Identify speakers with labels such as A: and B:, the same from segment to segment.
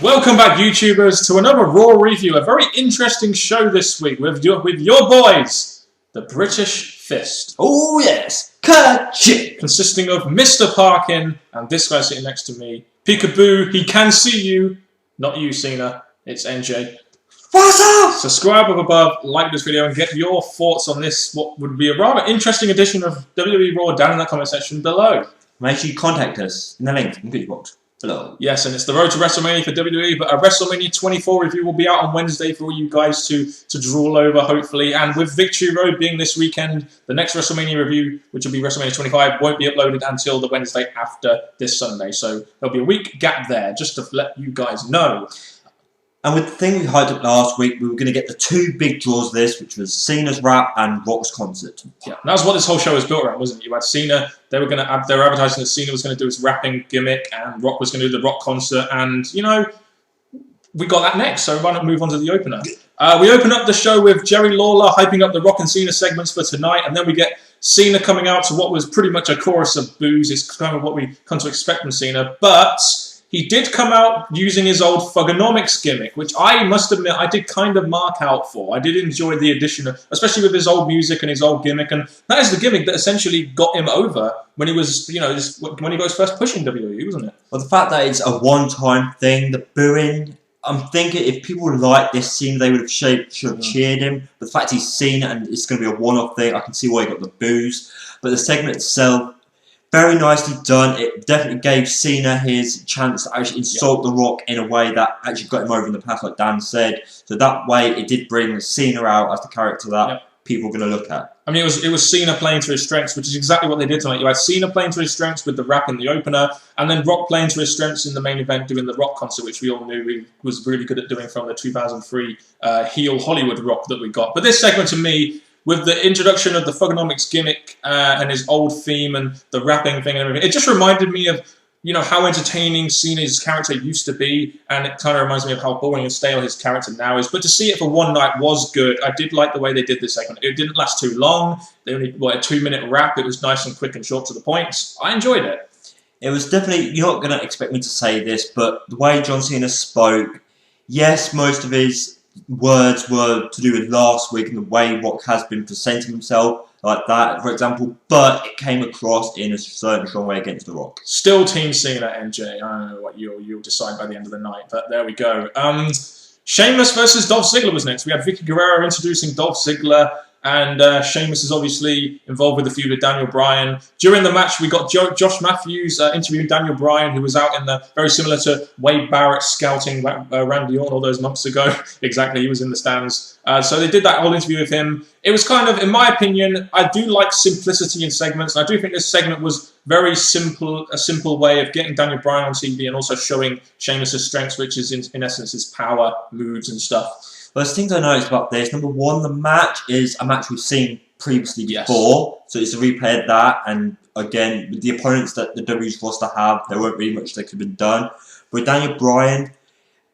A: Welcome back, YouTubers, to another Raw review. A very interesting show this week with your boys, the British Fist.
B: Oh yes, Ka-ching!
A: Consisting of Mr. Parkin and this guy sitting next to me. Peekaboo, he can see you. Not you, Cena. It's NJ.
B: What's up?
A: Subscribe up above, like this video, and get your thoughts on this, what would be a rather interesting edition of WWE Raw down in the comment section below.
B: Make sure you contact us in the link in the description box below.
A: Yes, and it's the road to WrestleMania for WWE, but a WrestleMania 24 review will be out on Wednesday for all you guys to drool over, hopefully. And with Victory Road being this weekend, the next WrestleMania review, which will be WrestleMania 25, won't be uploaded until the Wednesday after this Sunday. So there'll be a week gap there, just to let you guys know.
B: And with the thing we hyped up last week, we were going to get the two big draws of this, which was Cena's rap and Rock's concert.
A: Yeah, and that's what this whole show was built around, wasn't it? You had Cena, they were advertising that Cena was going to do his rapping gimmick and Rock was going to do the Rock concert, and, you know, we got that next, so why not move on to the opener? We open up the show with Jerry Lawler hyping up the Rock and Cena segments for tonight, and then we get Cena coming out to what was pretty much a chorus of boos. It's kind of what we come to expect from Cena, but he did come out using his old Thugonomics gimmick, which I must admit I did kind of mark out for. I did enjoy the addition of, especially with his old music and his old gimmick, and that is the gimmick that essentially got him over when he was, you know, when he was first pushing WWE, wasn't it?
B: Well, the fact that it's a one-time thing, the booing, I'm thinking if people like this scene, they would have should have cheered him. But the fact he's seen it and it's going to be a one-off thing, I can see why he got the boos. But the segment itself, very nicely done. It definitely gave Cena his chance to actually insult The Rock in a way that actually got him over in the past, like Dan said. So that way, it did bring Cena out as the character that people are going to look at. I
A: mean, it was Cena playing to his strengths, which is exactly what they did tonight. You had Cena playing to his strengths with the rap in the opener, and then Rock playing to his strengths in the main event doing the Rock concert, which we all knew he was really good at doing from the 2003 heel Hollywood Rock that we got. But this segment, to me, with the introduction of the Thugonomics gimmick and his old theme and the rapping thing and everything, it just reminded me of, you know, how entertaining Cena's character used to be, and it kind of reminds me of how boring and stale his character now is. But to see it for one night was good. I did like the way they did this segment. It didn't last too long. They only, a 2-minute rap. It was nice and quick and short to the point. I enjoyed it.
B: It was definitely, you're not going to expect me to say this, but the way John Cena spoke, yes, most of his words were to do with last week and the way Rock has been presenting himself, like that, for example, but it came across in a certain strong way against The Rock.
A: Still Team Cena, NJ. I don't know what you'll decide by the end of the night, but there we go. Sheamus versus Dolph Ziggler was next. We had Vicky Guerrero introducing Dolph Ziggler, and Sheamus is obviously involved with the feud with Daniel Bryan. During the match, we got Josh Matthews interviewing Daniel Bryan, who was out in the, very similar to Wade Barrett scouting Randy Orton all those months ago. Exactly, he was in the stands. So they did that whole interview with him. It was kind of, in my opinion, I do like simplicity in segments. And I do think this segment was very simple, a simple way of getting Daniel Bryan on TV and also showing Sheamus' strengths, which is in essence his power, moves and stuff.
B: Well, there's things I noticed about this. Number one, the match is a match we've seen previously before. So it's a replay of that. And again, with the opponents that the WWE's roster have, there weren't really much that could have been done. But with Daniel Bryan,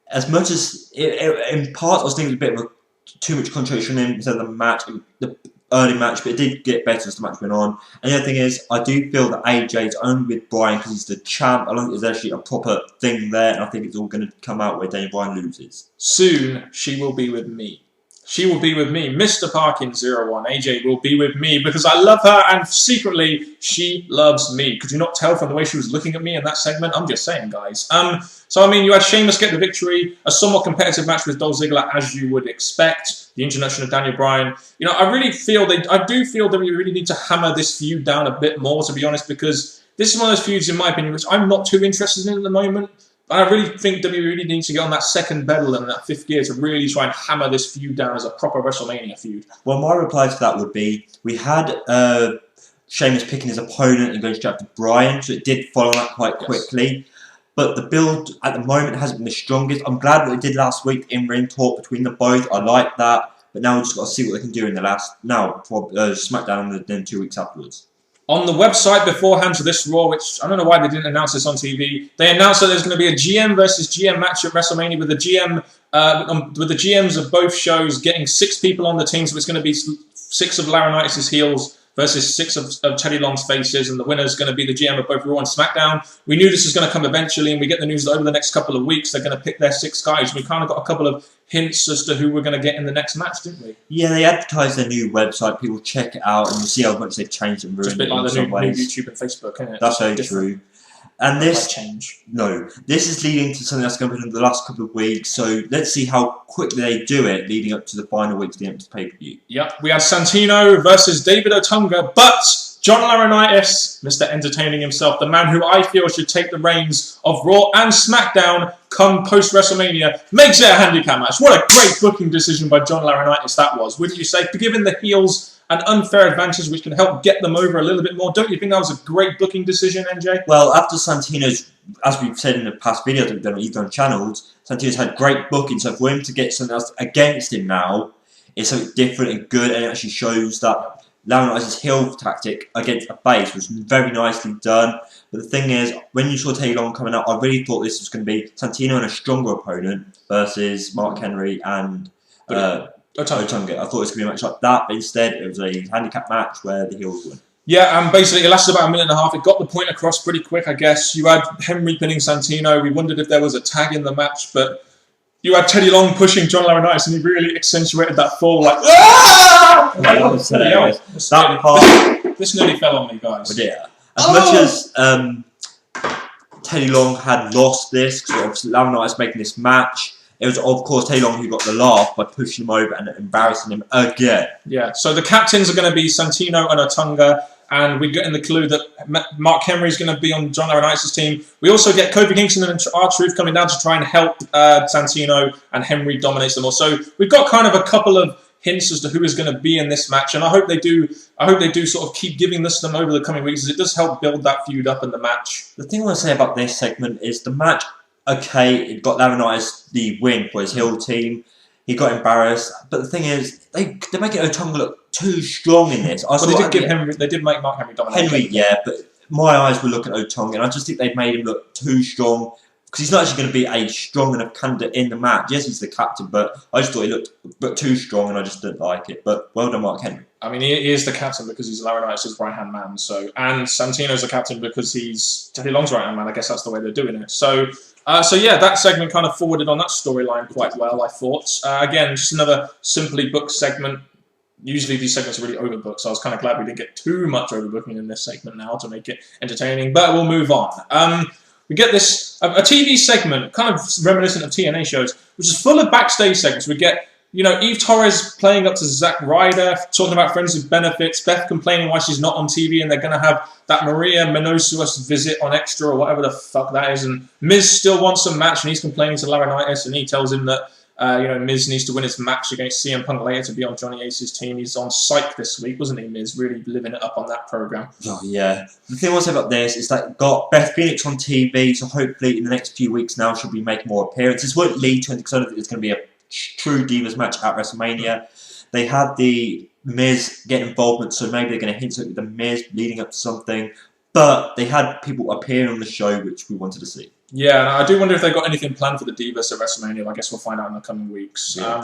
B: as much as, in part, I was thinking a bit of too much concentration in instead of the match, the early match, but it did get better as the match went on. And the other thing is, I do feel that AJ is only with Bryan because he's the champ. I don't think there's actually a proper thing there, and I think it's all going to come out where Daniel Bryan loses.
A: Soon, she will be with me. She will be with me. Mr. Parkin 01, AJ will be with me because I love her and secretly she loves me. Could you not tell from the way she was looking at me in that segment? I'm just saying, guys. So, I mean, you had Sheamus get the victory, a somewhat competitive match with Dolph Ziggler, as you would expect. The introduction of Daniel Bryan. You know, I do feel that we really need to hammer this feud down a bit more, to be honest, because this is one of those feuds, in my opinion, which I'm not too interested in at the moment. I really think WWE really needs to get on that second pedal and that fifth gear to really try and hammer this feud down as a proper WrestleMania feud.
B: Well, my reply to that would be, we had Sheamus picking his opponent and going straight to Bryan, so it did follow that quite quickly. But the build at the moment hasn't been the strongest. I'm glad what they did last week, in-ring talk between the both. I like that. But now we've just got to see what they can do in the SmackDown and then 2 weeks afterwards.
A: On the website beforehand to this Raw, which I don't know why they didn't announce this on TV, they announced that there's going to be a GM versus GM match at WrestleMania with the GMs of both shows getting 6 people on the team. So it's going to be 6 of Laurinaitis' heels versus 6 of Teddy Long's faces, and the winner is going to be the GM of both Raw and SmackDown. We knew this was going to come eventually, and we get the news that over the next couple of weeks they're going to pick their 6 guys. We kind of got a couple of hints as to who we're going to get in the next match, didn't we?
B: Yeah, they advertised their new website. People check it out, and you see how much they've changed and ruined
A: Just a bit like
B: it
A: the
B: in
A: new
B: some ways.
A: YouTube and Facebook, isn't it?
B: That's very true. And this
A: change.
B: No, this is leading to something that's going to be in the last couple of weeks. So let's see how quickly they do it, leading up to the final weeks of the Empty pay-per-view.
A: Yep, we had Santino versus David Otunga, but John Laurinaitis, Mr. Entertaining himself, the man who I feel should take the reins of Raw and SmackDown come post-WrestleMania, makes it a handicap match. What a great booking decision by John Laurinaitis that was, wouldn't you say? Giving the heels an unfair advantage which can help get them over a little bit more. Don't you think that was a great booking decision, NJ?
B: Well, after Santino's, as we've said in the past videos that we've done on either on channels, Santino's had great booking, so for him to get something else against him now is something different and good, and it actually shows that Laurinaitis' heel tactic against a base was very nicely done. But the thing is, when you saw Teddy Long coming out, I really thought this was going to be Santino and a stronger opponent versus Mark Henry and Otunga. I thought it was going to be a match like that, but instead it was a handicap match where the heels won.
A: Yeah, basically it lasted about a minute and a half. It got the point across pretty quick, I guess. You had Henry pinning Santino. We wondered if there was a tag in the match, but you had Teddy Long pushing John Laurinaitis, and he really accentuated that fall, like, ah!
B: That was hilarious.
A: This nearly fell on me, guys.
B: But yeah, as much as Teddy Long had lost this, because obviously Laurinaitis making this match, it was, of course, Teddy Long who got the laugh by pushing him over and embarrassing him again.
A: Yeah, so the captains are going to be Santino and Otunga, and we get in the clue that Mark Henry is going to be on John Laurinaitis' team. We also get Kofi Kingston and R-Truth coming down to try and help Santino, and Henry dominates them all. So we've got kind of a couple of hints as to who is going to be in this match, and I hope they do sort of keep giving this to them over the coming weeks, as it does help build that feud up in the match.
B: The thing I want to say about this segment is the match, okay, it got Laurinaitis the win for his heel team. He got embarrassed, but the thing is, they're making Otunga look too strong in this.
A: They did make Mark Henry dominate.
B: Henry, yeah, but my eyes were looking at Otunga, and I just think they made him look too strong, because he's not actually going to be a strong enough candidate in the match. Yes, he's the captain, but I just thought he looked too strong, and I just didn't like it. But well done, Mark Henry.
A: I mean, he is the captain because he's Laurinaitis' right-hand man, and Santino's the captain because he's Teddy Long's right-hand man. I guess that's the way they're doing it. So yeah, that segment kind of forwarded on that storyline quite well, I thought. Again, just another simply booked segment. Usually these segments are really overbooked, so I was kind of glad we didn't get too much overbooking in this segment now to make it entertaining, but we'll move on. We get this, a TV segment, kind of reminiscent of TNA shows, which is full of backstage segments. We get, Eve Torres playing up to Zack Ryder, talking about friends with benefits, Beth complaining why she's not on TV, and they're going to have that Maria Menounos visit on Extra, or whatever the fuck that is, and Miz still wants a match, and he's complaining to Laurinaitis, and he tells him that Miz needs to win his match against CM Punk later to be on Johnny Ace's team. He's on Psych this week, wasn't he, Miz? Really living it up on that program.
B: Oh, yeah. The thing I want to say about this is that got Beth Phoenix on TV, so hopefully in the next few weeks now she'll be making more appearances. Won't lead to it, because I don't think it's going to be a true Divas match at WrestleMania. They had the Miz get involvement, so maybe they're going to hint at the Miz leading up to something. But they had people appearing on the show, which we wanted to see.
A: Yeah, and I do wonder if they've got anything planned for the Divas at WrestleMania. I guess we'll find out in the coming weeks.
B: Yeah,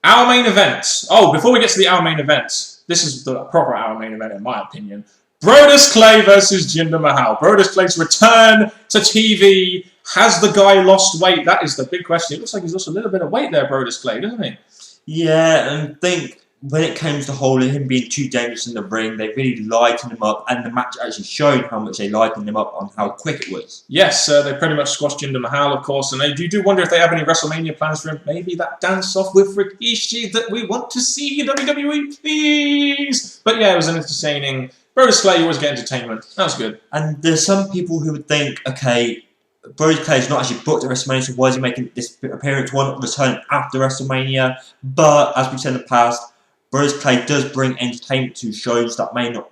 A: our main event. Oh, before we get to our main event, this is the proper our main event in my opinion. Brodus Clay versus Jinder Mahal. Brodus Clay's return to TV. Has the guy lost weight? That is the big question. It looks like he's lost a little bit of weight there, Brodus Clay, doesn't he?
B: Yeah, and I think when it comes to whole him being too dangerous in the ring, they really lightened him up, and the match actually showed how much they lightened him up on how quick it was. Yes,
A: they pretty much squashed Jinder Mahal, of course, and I do wonder if they have any WrestleMania plans for him. Maybe that dance-off with Rikishi that we want to see in WWE, please! But yeah, it was an entertaining... Brodus Clay always get entertainment. That was good.
B: And there's some people who would think, okay, Brodus Clay is not actually booked at WrestleMania, so why is he making this appearance? Why not return after WrestleMania? But, as we've said in the past, Brodus Clay does bring entertainment to shows that may not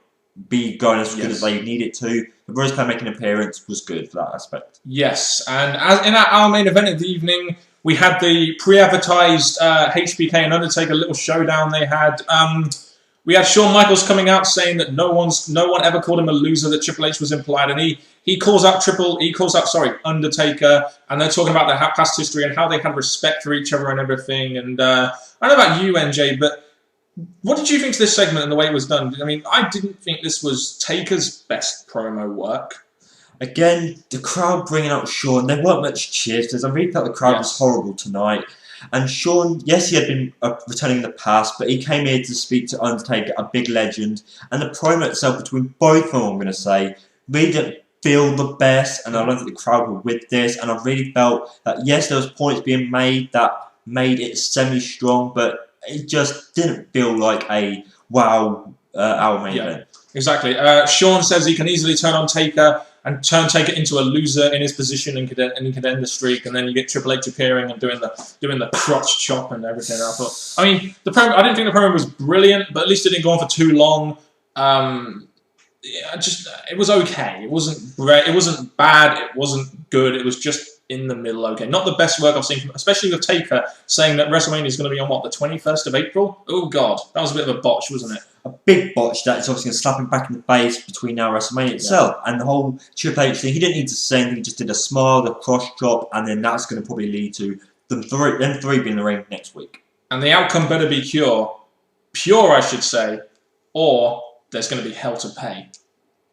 B: be going as good as they need it to. But Brodus Clay making an appearance was good for that aspect.
A: Yes, and as in our main event of the evening, we had the pre-advertised HBK and Undertaker little showdown they had. We had Shawn Michaels coming out saying that no one ever called him a loser, that Triple H was implied, and he calls out Undertaker, and they're talking about their past history and how they had respect for each other and everything. And I don't know about you, NJ, but What did you think of this segment and the way it was done? I mean, I didn't think this was Taker's best promo work.
B: Again, the crowd bringing out Shawn, there weren't much cheers because I really felt the crowd was horrible tonight. And Shawn, yes, he had been returning in the past, but he came here to speak to Undertaker, a big legend. And the promo itself between both of them, I'm going to say, really didn't feel the best. And I don't think the crowd were with this. And I really felt that, yes, there was points being made that made it semi-strong, but it just didn't feel like a wow our main event.
A: Exactly. Shawn says he can easily turn on Taker and turn Taker into a loser in his position and he could end the streak. And then you get Triple H appearing and doing the crotch chop and everything. And I mean, the promo. I didn't think the promo was brilliant, but at least it didn't go on for too long. It was okay. It wasn't great. It wasn't bad. It wasn't good. It was just in the middle. Okay, not the best work I've seen, especially with Taker saying that WrestleMania is going to be on what, the 21st of April. Oh God, that was a bit of a botch, wasn't it?
B: A big botch that is obviously going to slap him back in the face between now and WrestleMania itself. And the whole Triple H thing, he didn't need to say anything, he just did a smile, the cross drop, and then that's going to probably lead to them three being in the ring next week.
A: And the outcome better be pure I should say, or there's going to be hell to pay.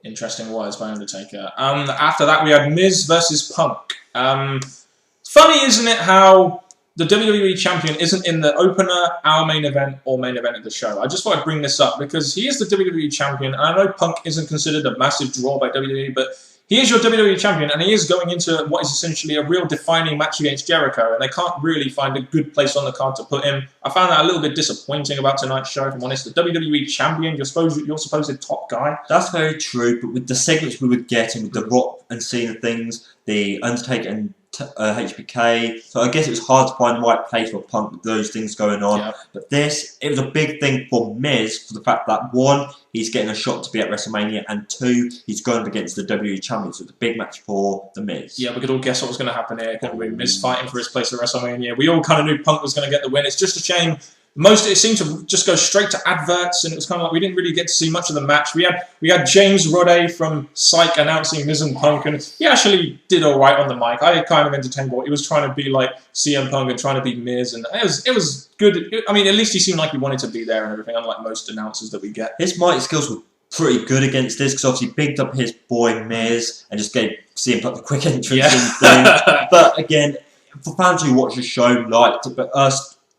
A: Interesting words by Undertaker. After that, we had Miz versus Punk. Funny, isn't it, how the WWE Champion isn't in the opener, our main event, or main event of the show. I just thought I'd bring this up because he is the WWE Champion, and I know Punk isn't considered a massive draw by WWE, but he is your WWE Champion, and he is going into what is essentially a real defining match against Jericho, and they can't really find a good place on the card to put him. I found that a little bit disappointing about tonight's show, if I'm honest. The WWE Champion, your supposed top guy.
B: That's very true, but with the segments we were getting, with The Rock and Cena things, the Undertaker and HBK, so I guess it was hard to find the right place for Punk with those things going on.
A: Yep.
B: But it was a big thing for Miz for the fact that, one, he's getting a shot to be at WrestleMania, and two, he's going up against the WWE Champion, so it's a big match for the Miz.
A: Yeah, we could all guess what was going to happen here. Couldn't we? Miz fighting for his place at WrestleMania. We all kind of knew Punk was going to get the win. It's just a shame. It seemed to just go straight to adverts, and it was kind of like we didn't really get to see much of the match. We had James Rodday from Psych announcing Miz and Punk, and he actually did all right on the mic. I kind of entertained what he was trying to be like CM Punk and trying to be Miz, and it was good. I mean, at least he seemed like he wanted to be there and everything, unlike most announcers that we get.
B: His mic skills were pretty good against this because obviously he bigged up his boy Miz and just gave CM Punk the quick entrance and thing. But again, for fans who watch the show liked it, but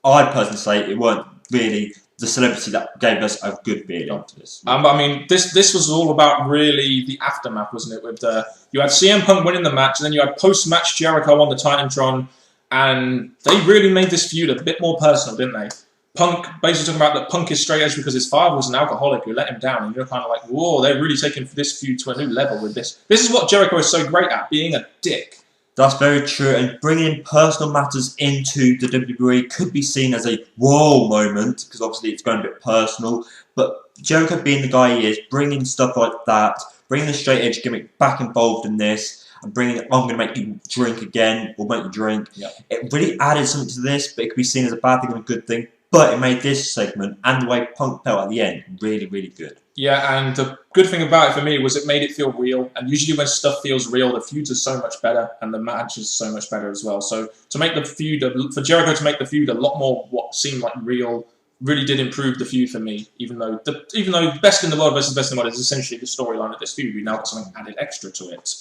B: I personally say it weren't really the celebrity that gave us a good feeling to this.
A: But I mean, this was all about really the aftermath, wasn't it? With you had CM Punk winning the match, and then you had post-match Jericho on the Titantron, and they really made this feud a bit more personal, didn't they? Punk basically talking about that Punk is straight edge because his father was an alcoholic who let him down, and you're kind of like, whoa, they're really taking this feud to a new level with this. This is what Jericho is so great at, being a dick.
B: That's very true, and bringing personal matters into the WWE could be seen as a whoa moment, because obviously it's going a bit personal, but Jericho being the guy he is, bringing stuff like that, bringing the straight edge gimmick back involved in this, and bringing I'm going to make you drink again, or make you drink, it really added something to this, but it could be seen as a bad thing and a good thing, but it made this segment, and the way Punk felt at the end, really, really good.
A: Yeah, and the good thing about it for me was it made it feel real. And usually when stuff feels real, the feuds are so much better, and the match is so much better as well. So to make the feud, for Jericho to make the feud a lot more what seemed like real, really did improve the feud for me. Even though best in the world versus best in the world is essentially the storyline of this feud, we now got something added extra to it.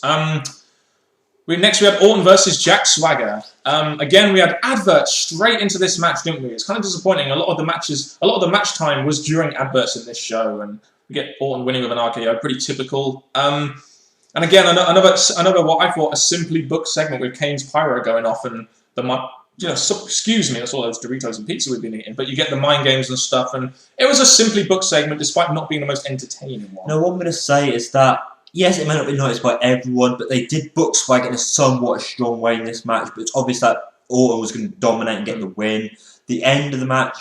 A: Next we had Orton versus Jack Swagger. Again, we had adverts straight into this match, didn't we? It's kind of disappointing. A lot of the match time was during adverts in this show, and we get Orton winning with an RKO, pretty typical. And again, another what I thought a simply booked segment with Kane's pyro going off, and excuse me, that's all those Doritos and pizza we've been eating. But you get the mind games and stuff, and it was a simply booked segment, despite not being the most entertaining one.
B: Now, what I'm going to say is that yes, it may not be noticed by everyone, but they did book Swagger in a somewhat strong way in this match. But it's obvious that Orton was going to dominate and get the win. The end of the match,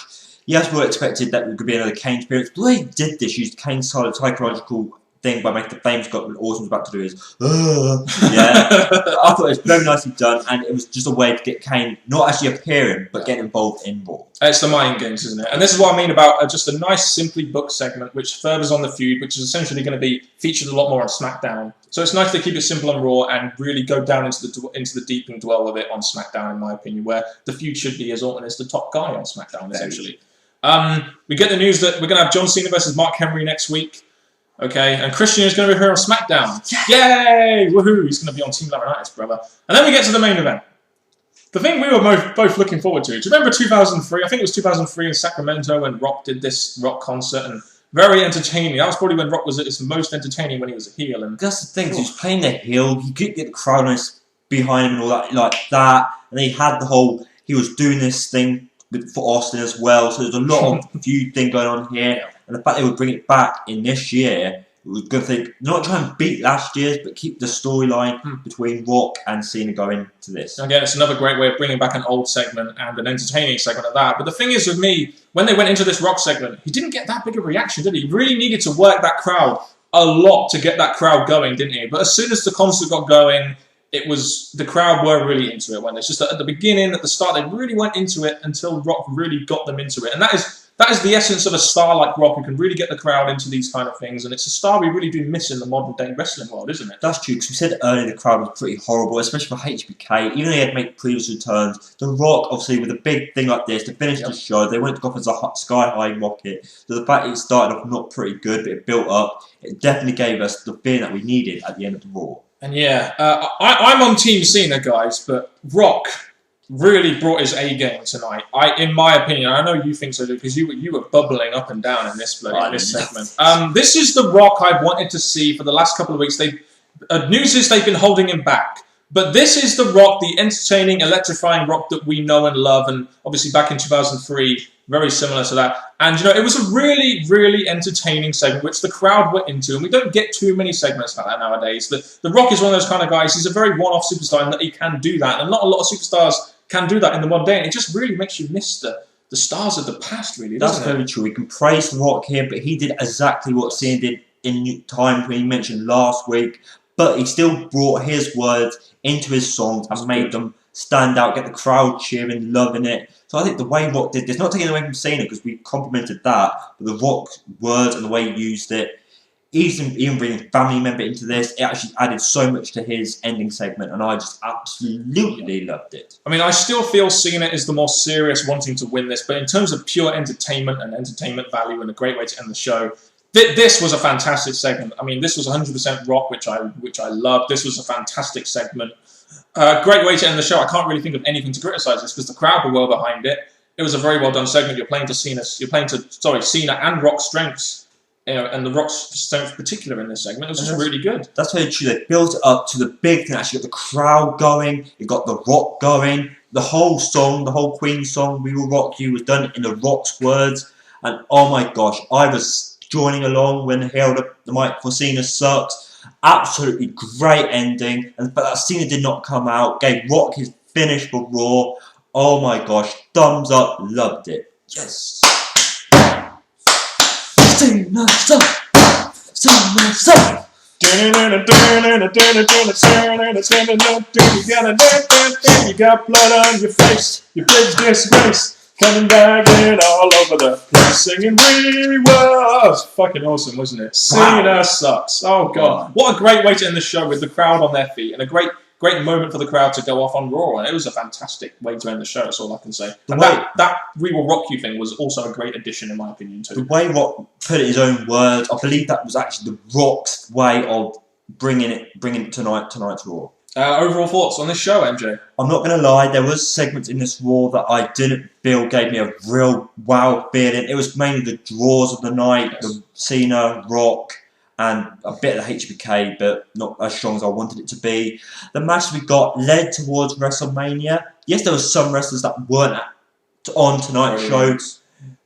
B: yes, we were expected that it could be another Kane appearance, but they did this, used Kane's psychological thing by making the famous got when Orton was about to do his I thought it was very nicely done, and it was just a way to get Kane not actually appearing, but getting involved in Raw.
A: It's the mind games, isn't it? And this is what I mean about just a nice, simply booked segment which furthers on the feud, which is essentially going to be featured a lot more on SmackDown. So it's nice to keep it simple on Raw and really go down into the deep and dwell with it on SmackDown, in my opinion, where the feud should be as Orton is the top guy on SmackDown, essentially. We get the news that we're going to have John Cena versus Mark Henry next week. Okay, and Christian is going to be here on SmackDown. Yay! Woohoo! He's going to be on Team Laurinaitis, brother. And then we get to the main event. The thing we were both looking forward to. Do you remember 2003? I think it was 2003 in Sacramento when Rock did this Rock concert, and very entertaining. That was probably when Rock was at his most entertaining, when he was a heel. And
B: that's the thing. He was playing the heel. He couldn't get the crowd behind him and all that like that. And he had the whole. He was doing this thing for Austin as well. So there's a lot of feud thing going on here. And the fact they would bring it back in this year, it was a good thing. Not try and beat last year's, but keep the storyline between Rock and Cena going to this.
A: Again, it's another great way of bringing back an old segment and an entertaining segment of that. But the thing is with me, when they went into this Rock segment, he didn't get that big a reaction, did he? He really needed to work that crowd a lot to get that crowd going, didn't he? But as soon as the concert got going, it was the crowd were really into it. When it's just that at the beginning, at the start, they really went into it until Rock really got them into it. And that is the essence of a star like Rock, who can really get the crowd into these kind of things. And it's a star we really do miss in the modern day wrestling world, isn't it?
B: That's true, because we said earlier the crowd was pretty horrible, especially for HBK. Even though he had made previous returns, The Rock, obviously, with a big thing like this, to finish the show, they wanted to go off as a sky-high rocket. So the fact it started off not pretty good, but it built up, it definitely gave us the feeling that we needed at the end of the Raw.
A: And yeah, I'm on Team Cena, guys, but Rock really brought his A game tonight. In my opinion, I know you think so, because you were bubbling up and down in this segment. This is the Rock I've wanted to see for the last couple of weeks. News is they've been holding him back. But this is the Rock, the entertaining, electrifying Rock that we know and love, and obviously back in 2003, very similar to that. And, you know, it was a really, really entertaining segment, which the crowd were into, and we don't get too many segments like that nowadays. The Rock is one of those kind of guys, he's a very one-off superstar in that he can do that, and not a lot of superstars can do that in the modern day, and it just really makes you miss the stars of the past, really, doesn't it?
B: That's very true. We can praise The Rock here, but he did exactly what Cena did in time when he mentioned last week, but he still brought his words into his songs and made them stand out, get the crowd cheering, loving it. So I think the way Rock did this, not taking away from Cena because we complimented that, but the Rock words and the way he used it, even bringing family member into this, it actually added so much to his ending segment, and I just absolutely loved it.
A: I mean, I still feel Cena is the more serious wanting to win this, but in terms of pure entertainment and entertainment value and a great way to end the show, this was a fantastic segment. I mean, this was 100% Rock, which I loved. This was a fantastic segment. Great way to end the show. I can't really think of anything to criticise this because the crowd were well behind it. It was a very well done segment. You're playing to Cena and Rock's strengths, you know, and the Rock's strength in particular in this segment. It was just really good.
B: That's very true. They built it up to the big thing. Actually, got the crowd going. It got the Rock going. The whole song, the whole Queen song, "We Will Rock You," was done in the Rock's words. And oh my gosh, I was joining along when he held up the mic for Cena Sucks. Absolutely great ending, and but that Cena did not come out. Gave Rock his finish for Raw. Oh my gosh, thumbs up, loved it. Yes. Cena Sucks. Cena Sucks.
A: You got blood on your face. Your big disgrace. Coming back in all over the place, singing "We Will." It was fucking awesome, wasn't it? Cena Sucks. Oh god, what a great way to end the show with the crowd on their feet, and a great moment for the crowd to go off on Raw. And it was a fantastic way to end the show. That's all I can say. And that "We Will Rock You" thing was also a great addition, in my opinion, too.
B: The way Rock put it in his own words, I believe that was actually the Rock's way of bringing it tonight's Raw.
A: Overall thoughts on this show, MJ?
B: I'm not going to lie, there was segments in this Raw that I didn't feel gave me a real wow feeling. It was mainly the draws of the night, the Cena, Rock, and a bit of the HBK, but not as strong as I wanted it to be. The match we got led towards WrestleMania. Yes, there were some wrestlers that weren't on tonight's show.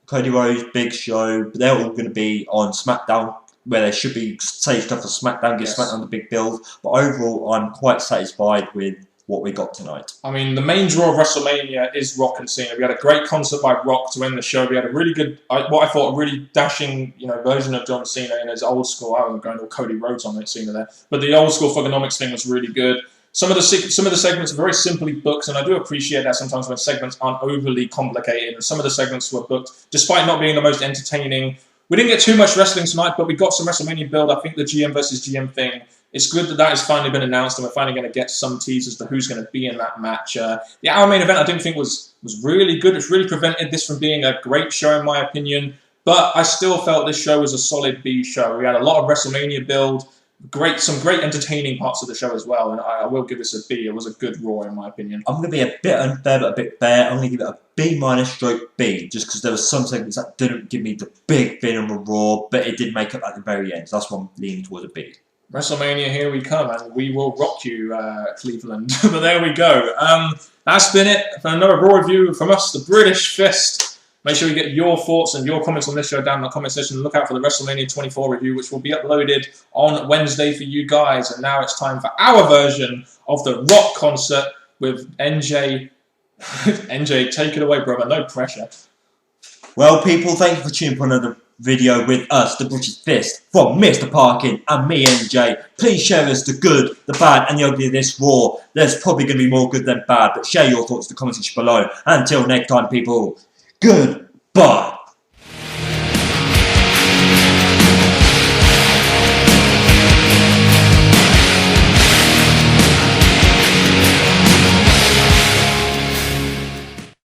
B: Cody Rhodes, Big Show, but they're all going to be on SmackDown, where they should be saved stuff for SmackDown, give SmackDown the big build. But overall, I'm quite satisfied with what we got tonight. I
A: mean, the main draw of WrestleMania is Rock and Cena. We had a great concert by Rock to end the show. We had a really good, what I thought, a really dashing, version of John Cena in his old school. I was going all Cody Rhodes on that Cena there, but the old school Thugonomics thing was really good. Some of the segments are very simply booked, and I do appreciate that sometimes when segments aren't overly complicated. And some of the segments were booked, despite not being the most entertaining. We didn't get too much wrestling tonight, but we got some WrestleMania build. I think the GM versus GM thing it's good that has finally been announced, and we're finally going to get some teasers to who's going to be in that match. The hour main event I didn't think was really good. It's really prevented this from being a great show, in my opinion. But I still felt this show was a solid B show. We had a lot of WrestleMania build, some great entertaining parts of the show as well, and I will give this a B. It was a good Raw, in my opinion.
B: I'm going to be a bit unfair, but a bit fair. I'm going to give it a B-/B, just because there were some segments that didn't give me the big feeling of Raw, but it did make up at the very end. So that's why I'm leaning towards a B.
A: WrestleMania, here we come, and we will rock you, Cleveland. But there we go. That's been it for another Raw review from us, the British Fist. Make sure you get your thoughts and your comments on this show down in the comment section. Look out for the WrestleMania 24 review, which will be uploaded on Wednesday for you guys. And now it's time for our version of the Rock concert with NJ. NJ, take it away, brother. No pressure.
B: Well, people, thank you for tuning for another video with us, the British Fist, from Mr. Parkin and me, NJ. Please share us the good, the bad, and the ugly of this Raw. There's probably going to be more good than bad, but share your thoughts in the comment section below. Until next time, people. Goodbye.